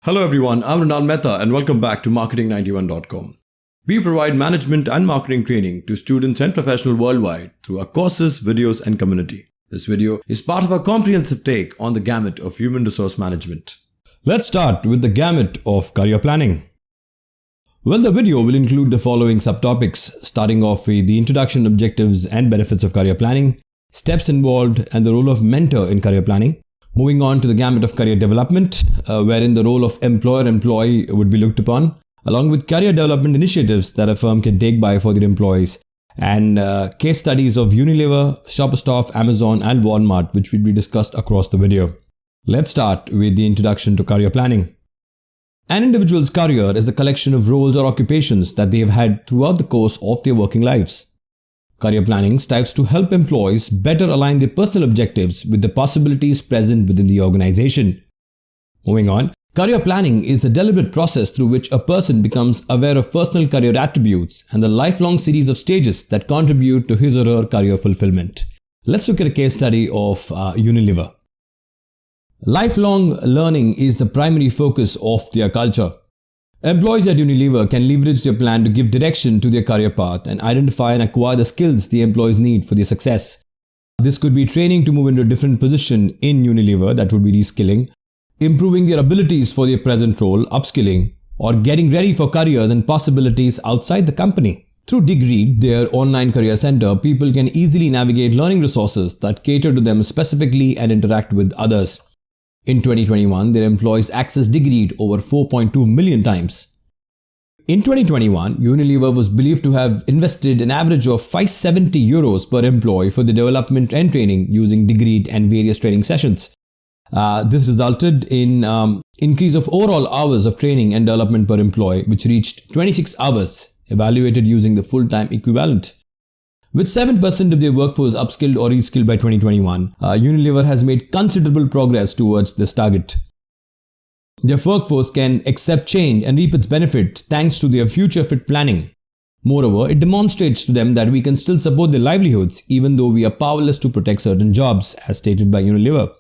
Hello everyone, I'm Ronald Mehta and welcome back to marketing91.com. We provide management and marketing training to students and professionals worldwide through our courses, videos and community. This video is part of our comprehensive take on the gamut of human resource management. Let's start with the gamut of career planning. Well, the video will include the following subtopics, starting off with the introduction, objectives and benefits of career planning, steps involved and the role of mentor in career planning. Moving on to the gamut of career development, wherein the role of employer-employee would be looked upon, along with career development initiatives that a firm can take by for their employees, and case studies of Unilever, Shopperstop, Amazon and Walmart, which will be discussed across the video. Let's start with the introduction to career planning. An individual's career is a collection of roles or occupations that they have had throughout the course of their working lives. Career planning strives to help employees better align their personal objectives with the possibilities present within the organization. Moving on, career planning is the deliberate process through which a person becomes aware of personal career attributes and the lifelong series of stages that contribute to his or her career fulfillment. Let's look at a case study of Unilever. Lifelong learning is the primary focus of their culture. Employees at Unilever can leverage their plan to give direction to their career path and identify and acquire the skills the employees need for their success. This could be training to move into a different position in Unilever, that would be reskilling, improving their abilities for their present role, upskilling, or getting ready for careers and possibilities outside the company. Through Degreed, their online career center, people can easily navigate learning resources that cater to them specifically and interact with others. In 2021, their employees accessed Degreed over 4.2 million times. In 2021, Unilever was believed to have invested an average of €570 per employee for the development and training using Degreed and various training sessions. This resulted in increase of overall hours of training and development per employee, which reached 26 hours, evaluated using the full-time equivalent. With 7% of their workforce upskilled or reskilled by 2021, Unilever has made considerable progress towards this target. Their workforce can accept change and reap its benefit thanks to their future fit planning. Moreover, it demonstrates to them that we can still support their livelihoods even though we are powerless to protect certain jobs, as stated by Unilever.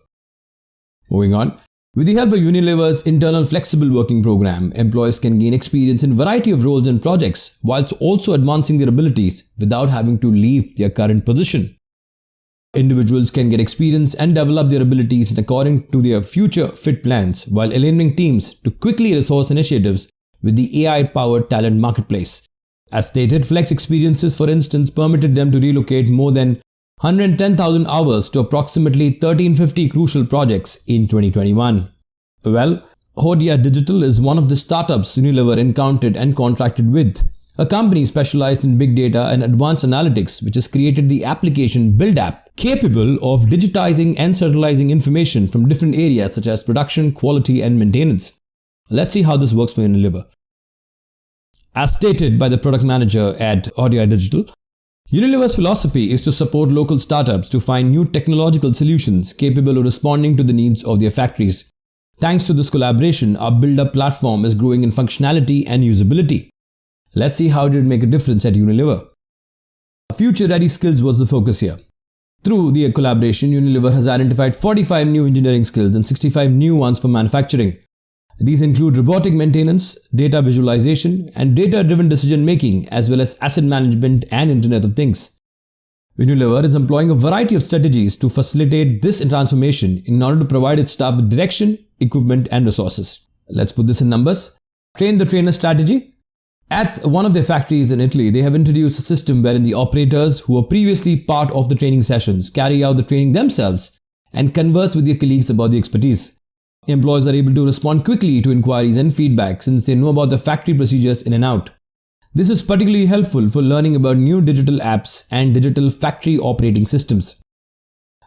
Moving on. With the help of Unilever's internal flexible working program, employees can gain experience in a variety of roles and projects whilst also advancing their abilities without having to leave their current position. Individuals can get experience and develop their abilities according to their future fit plans while aligning teams to quickly resource initiatives with the AI-powered talent marketplace. As stated, Flex Experiences, for instance, permitted them to relocate more than 110,000 hours to approximately 1350 crucial projects in 2021. Well, Hodia Digital is one of the startups Unilever encountered and contracted with, a company specialized in big data and advanced analytics which has created the application BuildApp, capable of digitizing and centralizing information from different areas such as production, quality and maintenance. Let's see how this works for Unilever. As stated by the product manager at Hodia Digital, Unilever's philosophy is to support local startups to find new technological solutions capable of responding to the needs of their factories. Thanks to this collaboration, our build-up platform is growing in functionality and usability. Let's see how it did make a difference at Unilever. Future-ready skills was the focus here. Through the collaboration, Unilever has identified 45 new engineering skills and 65 new ones for manufacturing. These include robotic maintenance, data visualization, and data-driven decision-making, as well as asset management and Internet of Things. Unilever is employing a variety of strategies to facilitate this transformation in order to provide its staff with direction, equipment, and resources. Let's put this in numbers. Train the trainer strategy. At one of their factories in Italy, they have introduced a system wherein the operators who were previously part of the training sessions carry out the training themselves and converse with their colleagues about the expertise. Employees are able to respond quickly to inquiries and feedback since they know about the factory procedures in and out. This is particularly helpful for learning about new digital apps and digital factory operating systems.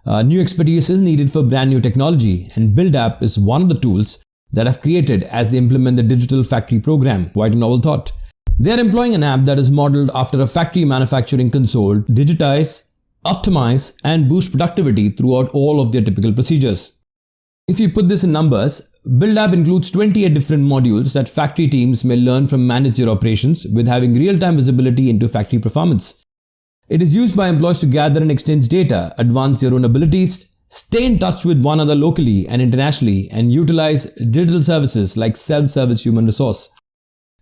New expertise is needed for brand new technology, and BuildApp is one of the tools that have created as they implement the digital factory program. Quite a novel thought. They are employing an app that is modeled after a factory manufacturing console to digitize, optimize, and boost productivity throughout all of their typical procedures. If you put this in numbers, BuildApp includes 28 different modules that factory teams may learn from manage their operations with having real-time visibility into factory performance. It is used by employees to gather and exchange data, advance their own abilities, stay in touch with one another locally and internationally, and utilize digital services like self-service human resource.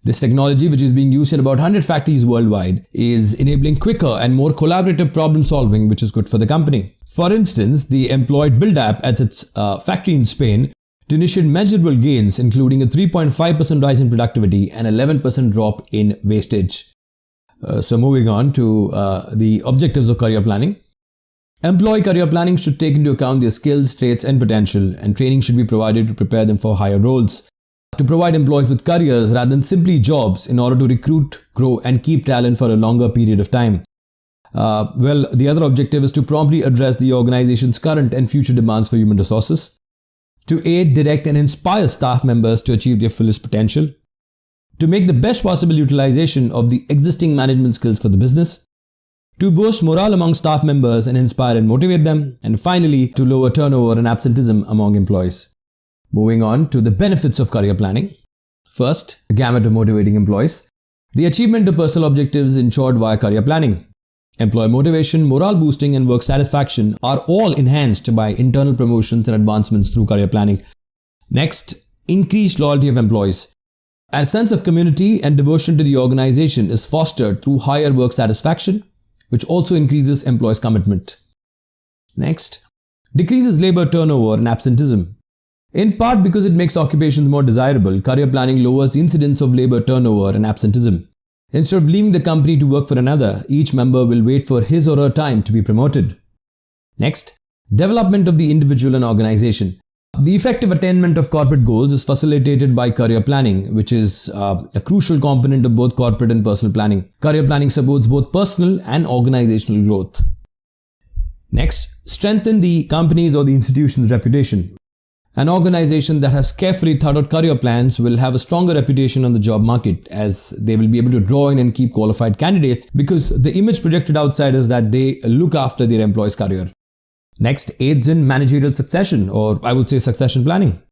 This technology, which is being used in about 100 factories worldwide, is enabling quicker and more collaborative problem solving, which is good for the company. For instance, the employed Build app at its factory in Spain to initiate measurable gains, including a 3.5% rise in productivity and 11% drop in wastage. So moving on to the objectives of career planning. Employee career planning should take into account their skills, traits and potential, and training should be provided to prepare them for higher roles. To provide employees with careers rather than simply jobs in order to recruit, grow and keep talent for a longer period of time. The other objective is to promptly address the organization's current and future demands for human resources. To aid, direct and inspire staff members to achieve their fullest potential. To make the best possible utilization of the existing management skills for the business. To boost morale among staff members and inspire and motivate them. And finally, to lower turnover and absenteeism among employees. Moving on to the benefits of career planning. First, a gamut of motivating employees. The achievement of personal objectives ensured via career planning. Employee motivation, morale boosting and work satisfaction are all enhanced by internal promotions and advancements through career planning. Next, increased loyalty of employees. A sense of community and devotion to the organization is fostered through higher work satisfaction, which also increases employees' commitment. Next, decreases labor turnover and absenteeism. In part because it makes occupations more desirable, career planning lowers the incidence of labor turnover and absenteeism. Instead of leaving the company to work for another, each member will wait for his or her time to be promoted. Next, development of the individual and organization. The effective attainment of corporate goals is facilitated by career planning, which is a crucial component of both corporate and personal planning. Career planning supports both personal and organizational growth. Next, strengthen the company's or the institution's reputation. An organization that has carefully thought out career plans will have a stronger reputation on the job market, as they will be able to draw in and keep qualified candidates because the image projected outside is that they look after their employee's career. Next, aids in managerial succession, or I would say succession planning.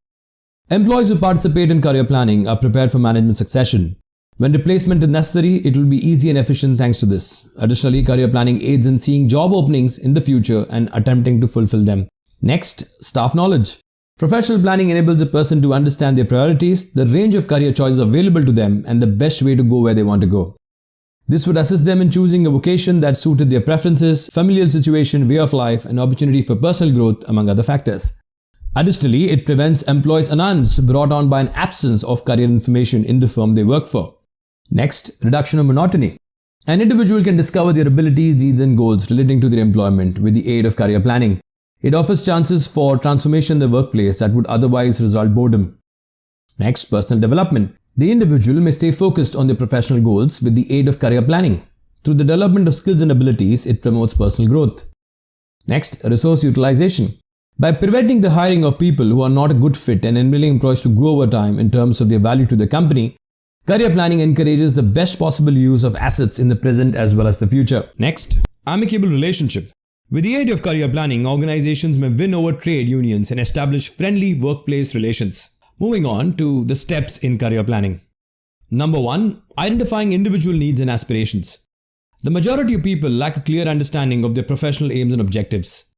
Employees who participate in career planning are prepared for management succession. When replacement is necessary, it will be easy and efficient thanks to this. Additionally, career planning aids in seeing job openings in the future and attempting to fulfill them. Next, staff knowledge. Professional planning enables a person to understand their priorities, the range of career choices available to them, and the best way to go where they want to go. This would assist them in choosing a vocation that suited their preferences, familial situation, way of life, and opportunity for personal growth, among other factors. Additionally, it prevents employees' annoyance brought on by an absence of career information in the firm they work for. Next, reduction of monotony. An individual can discover their abilities, needs, and goals relating to their employment with the aid of career planning. It offers chances for transformation in the workplace that would otherwise result boredom. Next, personal development. The individual may stay focused on their professional goals with the aid of career planning. Through the development of skills and abilities, it promotes personal growth. Next, resource utilization. By preventing the hiring of people who are not a good fit and enabling employees to grow over time in terms of their value to the company, career planning encourages the best possible use of assets in the present as well as the future. Next, amicable relationship. With the aid of career planning, organizations may win over trade unions and establish friendly workplace relations. Moving on to the steps in career planning. Number 1. Identifying individual needs and aspirations. The majority of people lack a clear understanding of their professional aims and objectives.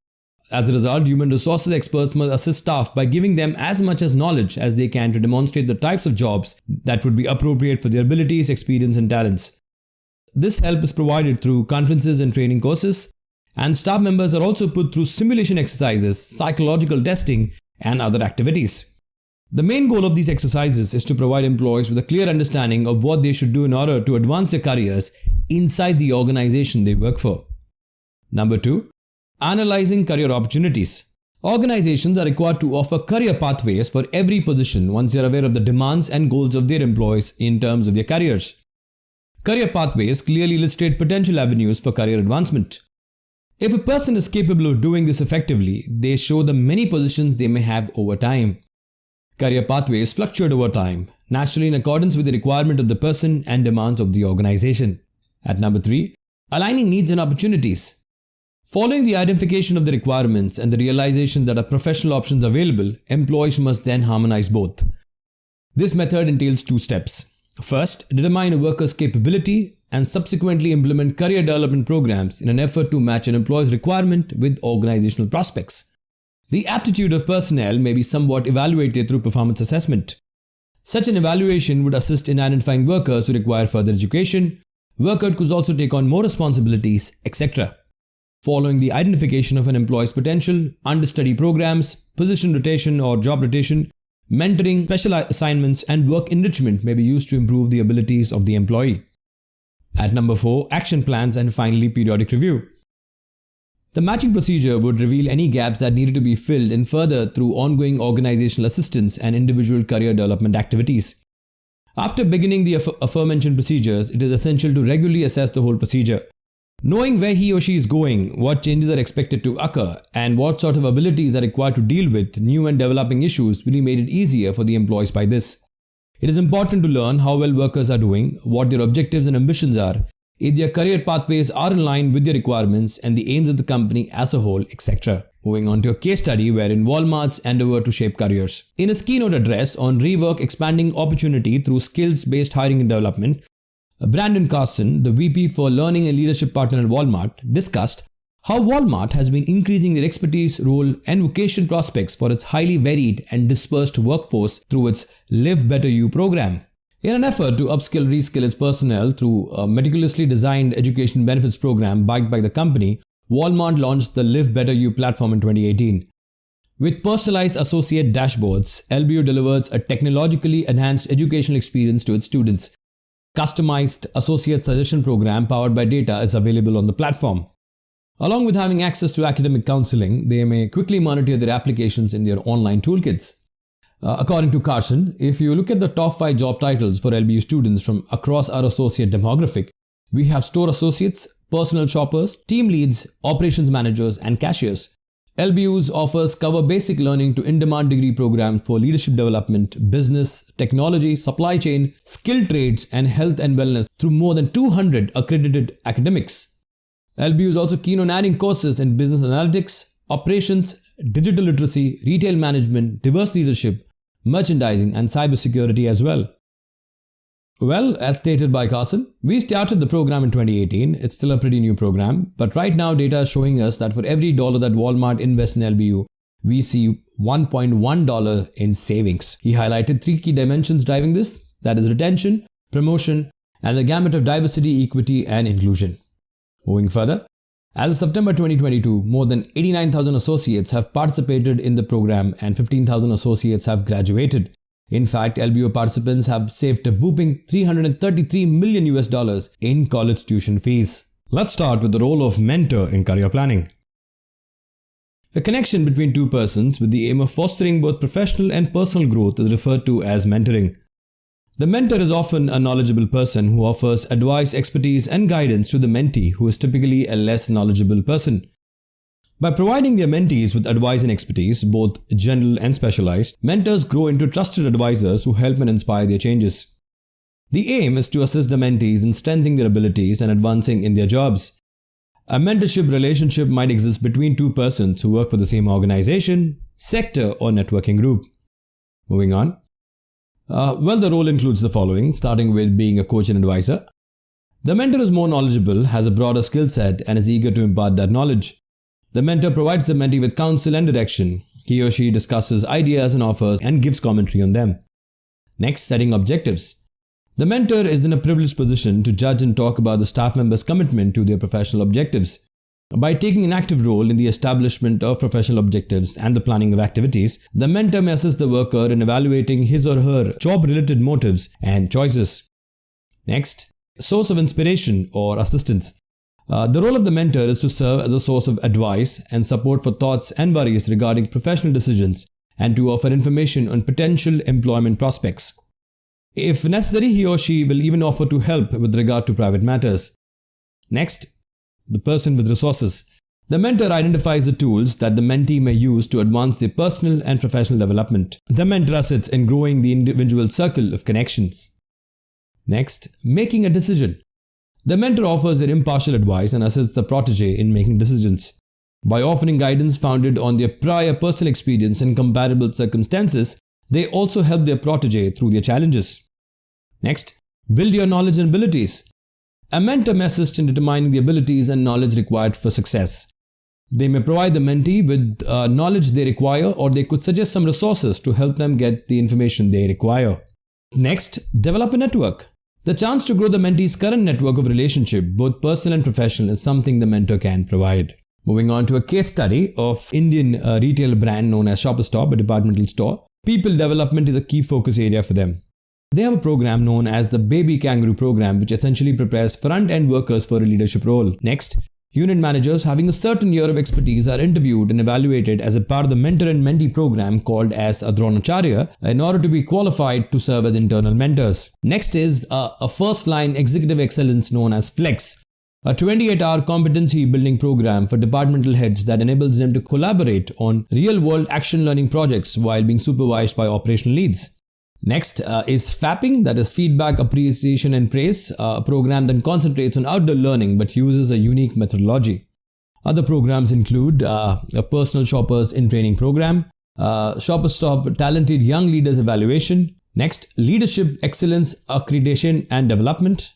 As a result, human resources experts must assist staff by giving them as much as knowledge as they can to demonstrate the types of jobs that would be appropriate for their abilities, experience, and talents. This help is provided through conferences and training courses, and staff members are also put through simulation exercises, psychological testing, and other activities. The main goal of these exercises is to provide employees with a clear understanding of what they should do in order to advance their careers inside the organization they work for. Number 2. Analyzing career opportunities. Organizations are required to offer career pathways for every position once they are aware of the demands and goals of their employees in terms of their careers. Career pathways clearly illustrate potential avenues for career advancement. If a person is capable of doing this effectively, they show the many positions they may have over time. Career pathways fluctuate over time, naturally in accordance with the requirement of the person and demands of the organization. At number 3, aligning needs and opportunities. Following the identification of the requirements and the realization that are professional options available, employees must then harmonize both. This method entails 2 steps. First, determine a worker's capability and subsequently implement career development programs in an effort to match an employee's requirement with organizational prospects. The aptitude of personnel may be somewhat evaluated through performance assessment. Such an evaluation would assist in identifying workers who require further education, workers could also take on more responsibilities, etc. Following the identification of an employee's potential, understudy programs, position rotation or job rotation, mentoring, special assignments, and work enrichment may be used to improve the abilities of the employee. At number 4, action plans, and finally periodic review. The matching procedure would reveal any gaps that needed to be filled in further through ongoing organizational assistance and individual career development activities. After beginning the aforementioned procedures, it is essential to regularly assess the whole procedure. Knowing where he or she is going, what changes are expected to occur, and what sort of abilities are required to deal with new and developing issues will be made it easier for the employees by this. It is important to learn how well workers are doing, what their objectives and ambitions are, if their career pathways are in line with their requirements and the aims of the company as a whole, etc. Moving on to a case study wherein Walmart's endeavor to shape careers. In his keynote address on rework expanding opportunity through skills-based hiring and development, Brandon Carson, the VP for Learning and Leadership Partner at Walmart, discussed how Walmart has been increasing their expertise, role, and vocation prospects for its highly varied and dispersed workforce through its Live Better You program. In an effort to upskill reskill its personnel through a meticulously designed education benefits program backed by the company, Walmart launched the Live Better You platform in 2018. With personalized associate dashboards, LBU delivers a technologically enhanced educational experience to its students. Customized associate suggestion program powered by data is available on the platform. Along with having access to academic counseling, they may quickly monitor their applications in their online toolkits. According to Carson, if you look at the top 5 job titles for LBU students from across our associate demographic, we have store associates, personal shoppers, team leads, operations managers, and cashiers. LBU's offers cover basic learning to in-demand degree programs for leadership development, business, technology, supply chain, skilled trades, and health and wellness through more than 200 accredited academics. LBU is also keen on adding courses in business analytics, operations, digital literacy, retail management, diverse leadership, merchandising, and cybersecurity as well. Well, as stated by Carson, we started the program in 2018. It's still a pretty new program, but right now data is showing us that for every dollar that Walmart invests in LBU, we see $1.1 in savings. He highlighted 3 key dimensions driving this, that is retention, promotion, and the gamut of diversity, equity, and inclusion. Moving further, as of September 2022, more than 89,000 associates have participated in the program and 15,000 associates have graduated. In fact, LBO participants have saved a whopping $333 million in college tuition fees. Let's start with the role of mentor in career planning. A connection between two persons with the aim of fostering both professional and personal growth is referred to as mentoring. The mentor is often a knowledgeable person who offers advice, expertise, and guidance to the mentee, who is typically a less knowledgeable person. By providing their mentees with advice and expertise, both general and specialized, mentors grow into trusted advisors who help and inspire their changes. The aim is to assist the mentees in strengthening their abilities and advancing in their jobs. A mentorship relationship might exist between two persons who work for the same organization, sector, or networking group. Moving on. The role includes the following, starting with being a coach and advisor. The mentor is more knowledgeable, has a broader skill set, and is eager to impart that knowledge. The mentor provides the mentee with counsel and direction. He or she discusses ideas and offers and gives commentary on them. Next, setting objectives. The mentor is in a privileged position to judge and talk about the staff member's commitment to their professional objectives. By taking an active role in the establishment of professional objectives and the planning of activities, the mentor may assist the worker in evaluating his or her job-related motives and choices. Next, source of inspiration or assistance. The role of the mentor is to serve as a source of advice and support for thoughts and worries regarding professional decisions and to offer information on potential employment prospects. If necessary, he or she will even offer to help with regard to private matters. Next, the person with resources. The mentor identifies the tools that the mentee may use to advance their personal and professional development. The mentor assists in growing the individual circle of connections. Next, making a decision. The mentor offers their impartial advice and assists the protege in making decisions. By offering guidance founded on their prior personal experience and comparable circumstances, they also help their protege through their challenges. Next, build your knowledge and abilities. A mentor may assist in determining the abilities and knowledge required for success. They may provide the mentee with knowledge they require, or they could suggest some resources to help them get the information they require. Next, develop a network. The chance to grow the mentee's current network of relationship, both personal and professional, is something the mentor can provide. Moving on to a case study of Indian retail brand known as Shopper Stop, a departmental store. People development is a key focus area for them. They have a program known as the Baby Kangaroo program, which essentially prepares front-end workers for a leadership role. Next, unit managers having a certain year of expertise are interviewed and evaluated as a part of the mentor and mentee program called as a Dronacharya in order to be qualified to serve as internal mentors. Next is a first-line executive excellence known as Flex, a 28-hour competency building program for departmental heads that enables them to collaborate on real-world action learning projects while being supervised by operational leads. Next is FAPPing, that is Feedback, Appreciation and Praise, a program that concentrates on outdoor learning but uses a unique methodology. Other programs include a Personal Shoppers in Training program, Shopper Stop Talented Young Leaders Evaluation, next Leadership Excellence Accreditation and Development,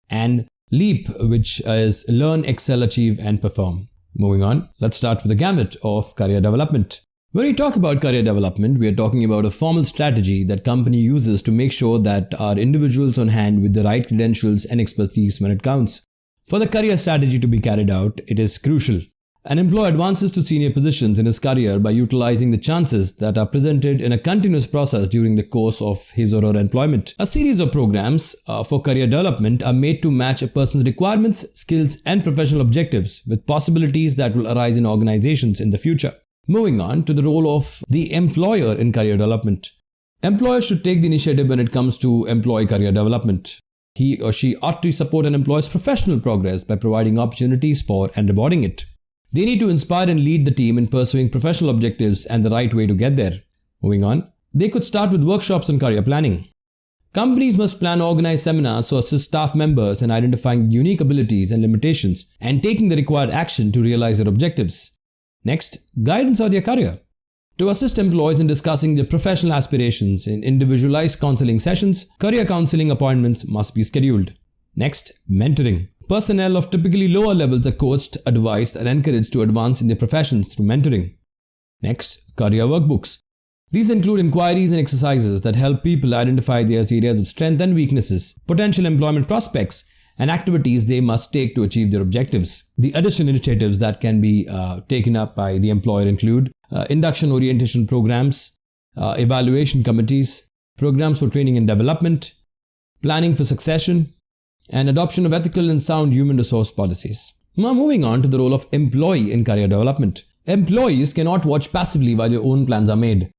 and LEAP, which is Learn, Excel, Achieve and Perform. Moving on, let's start with the gamut of career development. When we talk about career development, we are talking about a formal strategy that company uses to make sure that our individuals on hand with the right credentials and expertise when it counts. For the career strategy to be carried out, it is crucial. An employee advances to senior positions in his career by utilizing the chances that are presented in a continuous process during the course of his or her employment. A series of programs for career development are made to match a person's requirements, skills, and professional objectives with possibilities that will arise in organizations in the future. Moving on to the role of the employer in career development. Employers should take the initiative when it comes to employee career development. He or she ought to support an employee's professional progress by providing opportunities for and rewarding it. They need to inspire and lead the team in pursuing professional objectives and the right way to get there. Moving on, they could start with workshops on career planning. Companies must plan organized seminars to assist staff members in identifying unique abilities and limitations and taking the required action to realize their objectives. Next, guidance on your career. To assist employees in discussing their professional aspirations in individualized counseling sessions, career counseling appointments must be scheduled. Next, mentoring. Personnel of typically lower levels are coached, advised, and encouraged to advance in their professions through mentoring. Next, career workbooks. These include inquiries and exercises that help people identify their areas of strength and weaknesses, potential employment prospects, and activities they must take to achieve their objectives. The additional initiatives that can be taken up by the employer include induction orientation programs, evaluation committees, programs for training and development, planning for succession, and adoption of ethical and sound human resource policies. Now moving on to the role of employee in career development. Employees cannot watch passively while their own plans are made.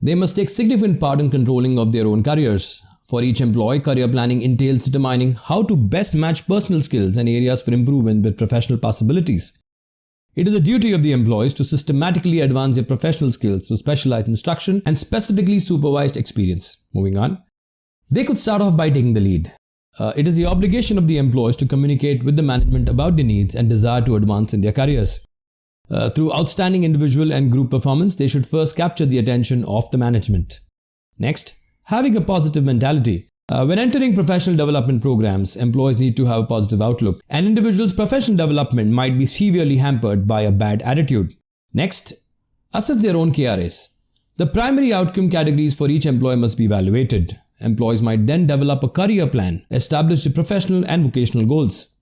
They must take significant part in controlling of their own careers. For each employee, career planning entails determining how to best match personal skills and areas for improvement with professional possibilities. It is the duty of the employees to systematically advance their professional skills through specialized instruction and specifically supervised experience. Moving on, they could start off by taking the lead. It is the obligation of the employees to communicate with the management about their needs and desire to advance in their careers. Through outstanding individual and group performance, they should first capture the attention of the management. Next, having a positive mentality. When entering professional development programs, employees need to have a positive outlook. An individual's professional development might be severely hampered by a bad attitude. Next, assess their own KRAs. The primary outcome categories for each employee must be evaluated. Employees might then develop a career plan, establish the professional and vocational goals.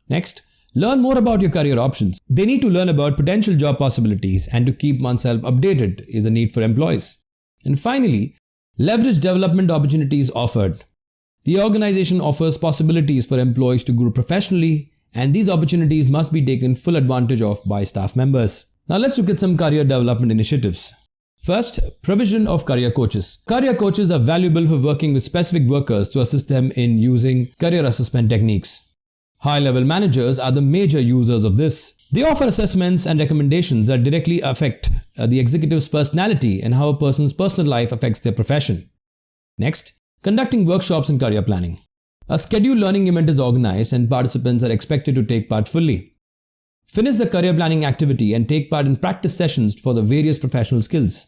Next, learn more about your career options. They need to learn about potential job possibilities, and to keep oneself updated is a need for employees. And finally, leverage development opportunities offered. The organization offers possibilities for employees to grow professionally, and these opportunities must be taken full advantage of by staff members. Now let's look at some career development initiatives. First, provision of career coaches. Career coaches are valuable for working with specific workers to assist them in using career assessment techniques. High-level managers are the major users of this. They offer assessments and recommendations that directly affect the executive's personality and how a person's personal life affects their profession. Next, conducting workshops in career planning. A scheduled learning event is organized and participants are expected to take part fully. Finish the career planning activity and take part in practice sessions for the various professional skills.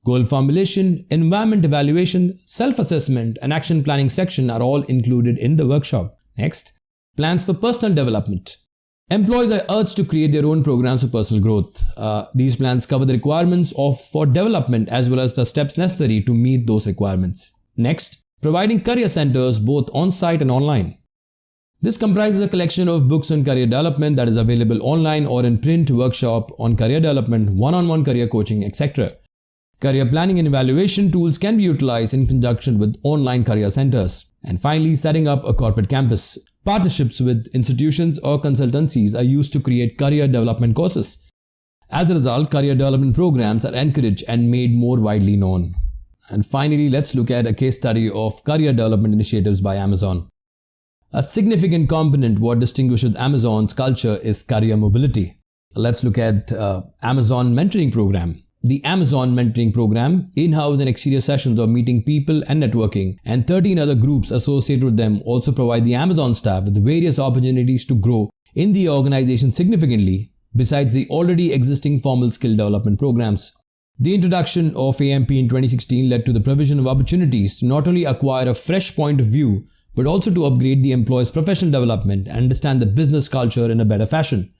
Goal formulation, environment evaluation, self-assessment, and action planning section are all included in the workshop. Next, plans for personal development. Employees are urged to create their own programs for personal growth. These plans cover the requirements for development as well as the steps necessary to meet those requirements. Next, providing career centers both on-site and online. This comprises a collection of books on career development that is available online or in print, workshop on career development, one-on-one career coaching, etc. Career planning and evaluation tools can be utilized in conjunction with online career centers. And finally, setting up a corporate campus. Partnerships with institutions or consultancies are used to create career development courses. As a result, career development programs are encouraged and made more widely known. And finally, let's look at a case study of career development initiatives by Amazon. A significant component what distinguishes Amazon's culture is career mobility. Let's look at Amazon Mentoring Program. The Amazon Mentoring Program, in-house and exterior sessions of meeting people and networking, and 13 other groups associated with them also provide the Amazon staff with various opportunities to grow in the organization significantly, besides the already existing formal skill development programs. The introduction of AMP in 2016 led to the provision of opportunities to not only acquire a fresh point of view, but also to upgrade the employee's professional development and understand the business culture in a better fashion.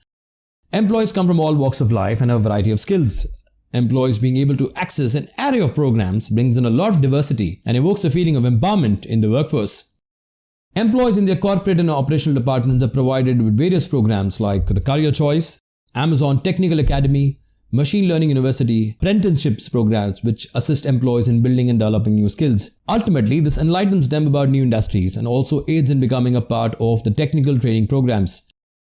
Employees come from all walks of life and have a variety of skills. Employees being able to access an array of programs brings in a lot of diversity and evokes a feeling of empowerment in the workforce. Employees in their corporate and operational departments are provided with various programs like the Career Choice, Amazon Technical Academy, Machine Learning University, apprenticeships programs which assist employees in building and developing new skills. Ultimately, this enlightens them about new industries and also aids in becoming a part of the technical training programs.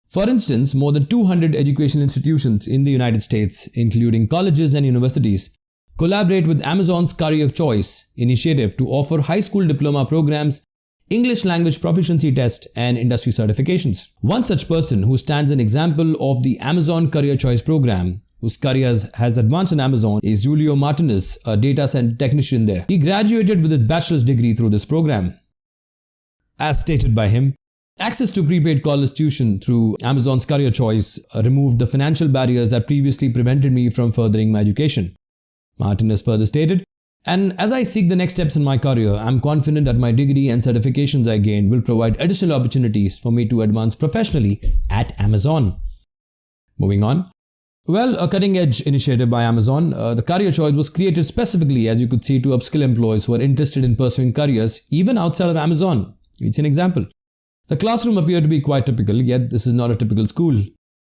For instance, more than 200 educational institutions in the United States, including colleges and universities, collaborate with Amazon's Career Choice initiative to offer high school diploma programs, English language proficiency test, and industry certifications. One such person who stands an example of the Amazon Career Choice program, whose career has advanced in Amazon, is Julio Martinez, a data center technician there. He graduated with his bachelor's degree through this program. As stated by him, access to prepaid college tuition through Amazon's Career Choice removed the financial barriers that previously prevented me from furthering my education. Martinez further stated, and as I seek the next steps in my career, I'm confident that my degree and certifications I gained will provide additional opportunities for me to advance professionally at Amazon. Moving on. Well, a cutting-edge initiative by Amazon, the Career Choice was created specifically, as you could see, to upskill employees who are interested in pursuing careers even outside of Amazon. It's an example. The classroom appeared to be quite typical, yet this is not a typical school.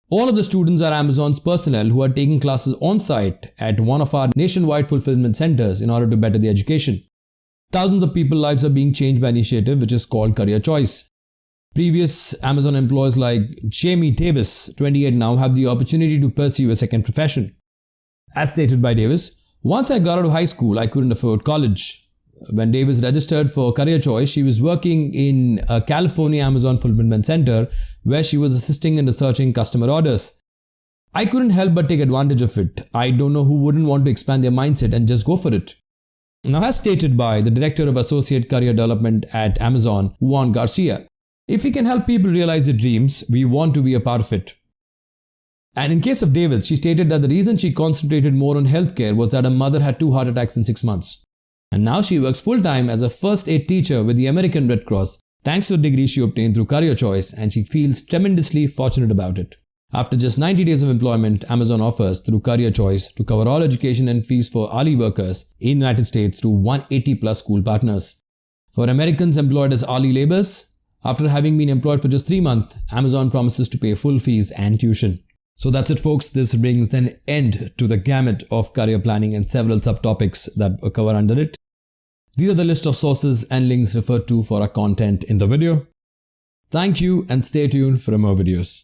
All of the students are Amazon's personnel who are taking classes on-site at one of our nationwide fulfillment centers in order to better their education. Thousands of people's lives are being changed by initiative which is called Career Choice. Previous Amazon employees like Jamie Davis, 28 now, have the opportunity to pursue a second profession. As stated by Davis, once I got out of high school, I couldn't afford college. When Davis registered for Career Choice, she was working in a California Amazon fulfillment center where she was assisting in researching customer orders. I couldn't help but take advantage of it. I don't know who wouldn't want to expand their mindset and just go for it. Now, as stated by the Director of Associate Career Development at Amazon, Juan Garcia, if we can help people realize their dreams, we want to be a part of it. And in case of Davis, she stated that the reason she concentrated more on healthcare was that her mother had 2 heart attacks in 6 months. And now she works full-time as a first aid teacher with the American Red Cross, thanks to the degree she obtained through Career Choice, and she feels tremendously fortunate about it. After just 90 days of employment, Amazon offers through Career Choice to cover all education and fees for hourly workers in the United States through 180 plus school partners. For Americans employed as hourly laborers, after having been employed for just 3 months, Amazon promises to pay full fees and tuition. So that's it, folks. This brings an end to the gamut of career planning and several subtopics that cover under it. These are the list of sources and links referred to for our content in the video. Thank you and stay tuned for more videos.